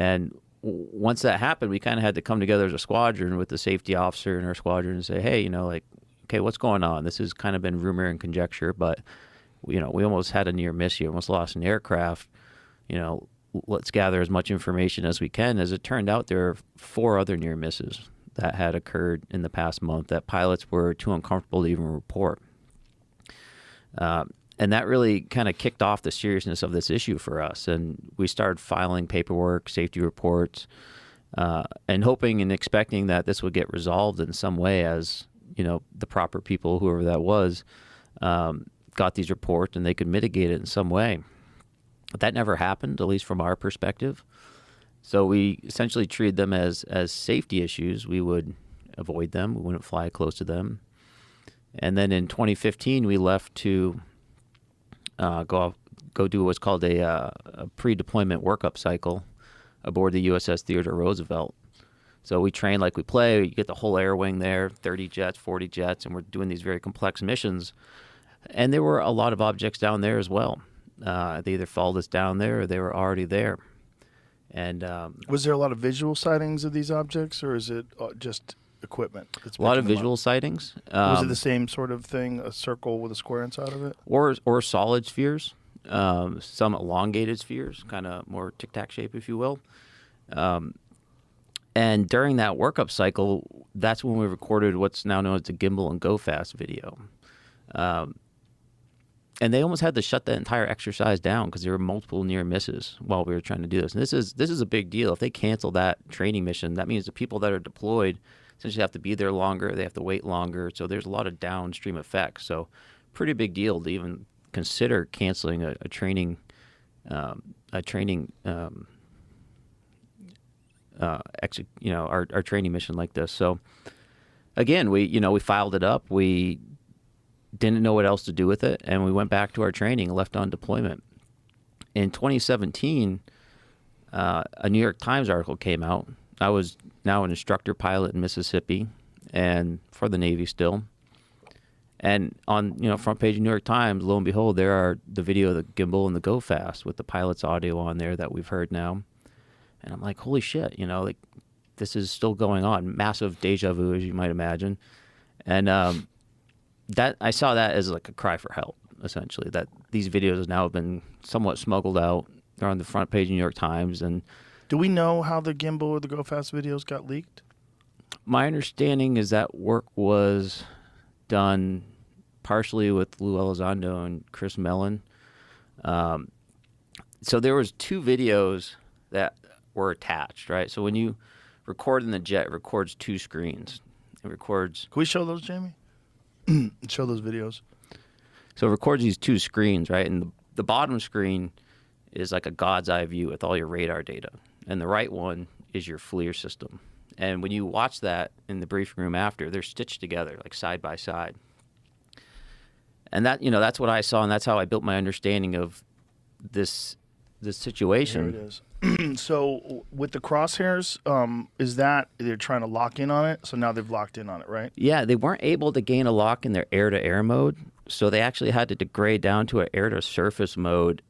And once that happened, we kind of had to come together as a squadron with the safety officer in our squadron and say, hey, like, okay, what's going on? This has kind of been rumor and conjecture, but, we almost had a near miss here, almost lost an aircraft. Let's gather as much information as we can. As it turned out, there are 4 other near misses that had occurred in the past month that pilots were too uncomfortable to even report. And that really kind of kicked off the seriousness of this issue for us. And we started filing paperwork, safety reports, and hoping and expecting that this would get resolved in some way as, the proper people, whoever that was, got these reports and they could mitigate it in some way. But that never happened, at least from our perspective. So we essentially treated them as safety issues. We would avoid them. We wouldn't fly close to them. And then in 2015, we left to go do what's called a pre-deployment workup cycle aboard the USS Theodore Roosevelt. So we train like we play. You get the whole air wing there, 30 jets, 40 jets, and we're doing these very complex missions. And there were a lot of objects down there as well. They either followed us down there or they were already there. And was there a lot of visual sightings of these objects, or is it just equipment? A lot of visual sightings. Was it the same sort of thing, a circle with a square inside of it? Or solid spheres, some elongated spheres, kind of more tic-tac shape, if you will. And during that workup cycle, that's when we recorded what's now known as the gimbal and go fast video. And they almost had to shut that entire exercise down because there were multiple near misses while we were trying to do this. And this is a big deal. If they cancel that training mission, that means the people that are deployed essentially have to be there longer. They have to wait longer. So there's a lot of downstream effects. So pretty big deal to even consider canceling our training mission like this. So again, we filed it up. We didn't know what else to do with it, and we went back to our training, left on deployment. In 2017, a New York Times article came out. I was now an instructor pilot in Mississippi, and for the Navy still. And on front page of New York Times, lo and behold, there are the video of the gimbal and the go fast with the pilot's audio on there that we've heard now. And I'm like, holy shit, this is still going on. Massive deja vu, as you might imagine. And that I saw that as like a cry for help, essentially, that these videos now have been somewhat smuggled out. They're on the front page of New York Times. And do we know how the gimbal or the go fast videos got leaked? My understanding is that work was done partially with Lou Elizondo and Chris Mellon. So there was 2 videos that were attached, right? So when you record in the jet, it records 2 screens. It records... Can we show those, Jamie? Show those videos. So it records these 2 screens, right? And the bottom screen is like a God's eye view with all your radar data. And the right one is your FLIR system. And when you watch that in the briefing room after, they're stitched together, like side by side. And that, that's what I saw, and that's how I built my understanding of this situation. There it is. So with the crosshairs, is that they're trying to lock in on it? So now they've locked in on it, right? Yeah, they weren't able to gain a lock in their air-to-air mode, so they actually had to degrade down to an air-to-surface mode,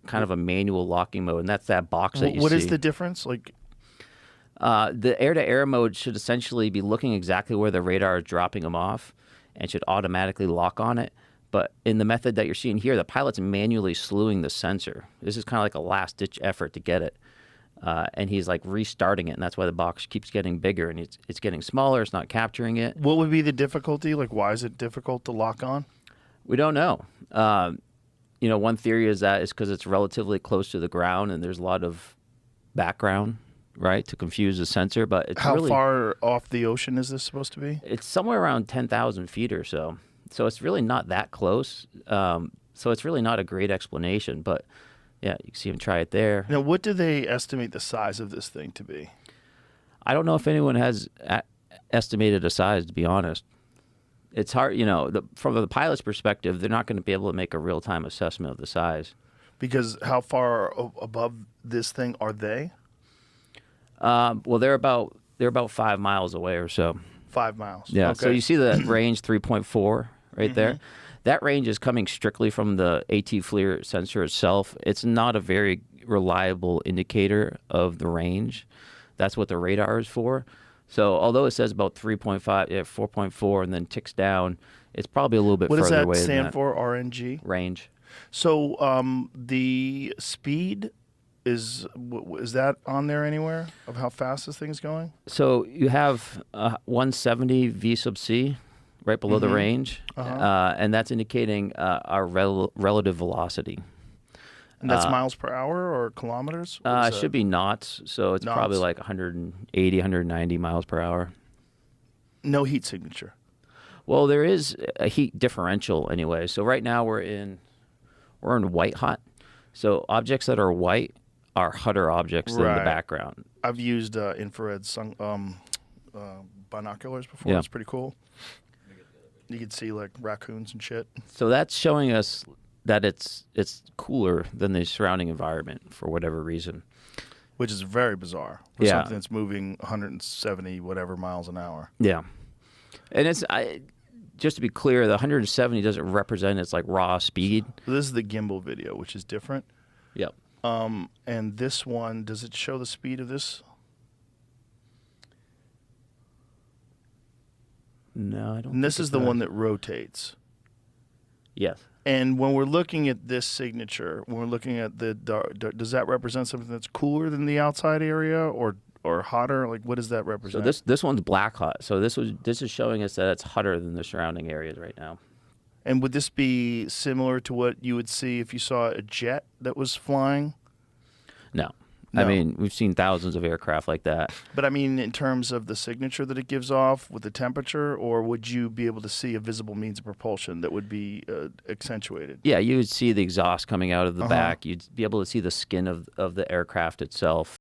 kind of a manual locking mode, and that's that box that you see. What is the difference? The air-to-air mode should essentially be looking exactly where the radar is dropping them off and should automatically lock on it. But in the method that you're seeing here, the pilot's manually slewing the sensor. This is kind of like a last-ditch effort to get it. And he's like restarting it, and that's why the box keeps getting bigger, and it's getting smaller. It's not capturing it. What would be the difficulty? Why is it difficult to lock on? We don't know. One theory is because it's relatively close to the ground, and there's a lot of background, right, to confuse the sensor. But it's How far off the ocean is this supposed to be? It's somewhere around 10,000 feet or so. So it's really not that close. So it's really not a great explanation. But, yeah, you can see him try it there. Now, what do they estimate the size of this thing to be? I don't know if anyone has estimated a size, to be honest. It's hard, from the pilot's perspective, they're not going to be able to make a real-time assessment of the size. Because how far above this thing are they? Well, they're about 5 miles away or so. 5 miles. Yeah. Okay. So you see the range 3.4 right there. That range is coming strictly from the AT FLIR sensor itself. It's not a very reliable indicator of the range. That's what the radar is for. So although it says about 3.5, 4.4, and then ticks down, it's probably a little bit What does further that away than stand that. for? RNG. Range. So the speed is that on there anywhere of how fast this thing's going? So you have 170 V sub C right below the range, and that's indicating our relative velocity. And that's miles per hour or kilometers? What is It that? should be knots, so it's probably Knots. like 180, 190 miles per hour. No heat signature. Well, there is a heat differential anyway. So right now we're in white hot. So objects that are white are hotter objects than the Right. background. I've used infrared binoculars before. Yeah. It's pretty cool. You can see like raccoons and shit. So that's showing us that it's cooler than the surrounding environment for whatever reason. Which is very bizarre for Yeah. something that's moving 170 whatever miles an hour. Yeah. And just to be clear, the 170 doesn't represent its like raw speed. This is the gimbal video, which is different. Yep. And this one, does it show the speed of this? No, I don't. And this think is it the does. one that rotates. Yes. And when we're looking at this signature, when we're looking at the dark, does that represent something that's cooler than the outside area or hotter? Like, what does that So represent? this one's black hot. So this is showing us that it's hotter than the surrounding areas right now. And would this be similar to what you would see if you saw a jet that was flying? No. No. I mean, we've seen thousands of aircraft like that. But I mean, in terms of the signature that it gives off with the temperature, or would you be able to see a visible means of propulsion that would be accentuated? Yeah, you would see the exhaust coming out of the back. You'd be able to see the skin of the aircraft itself.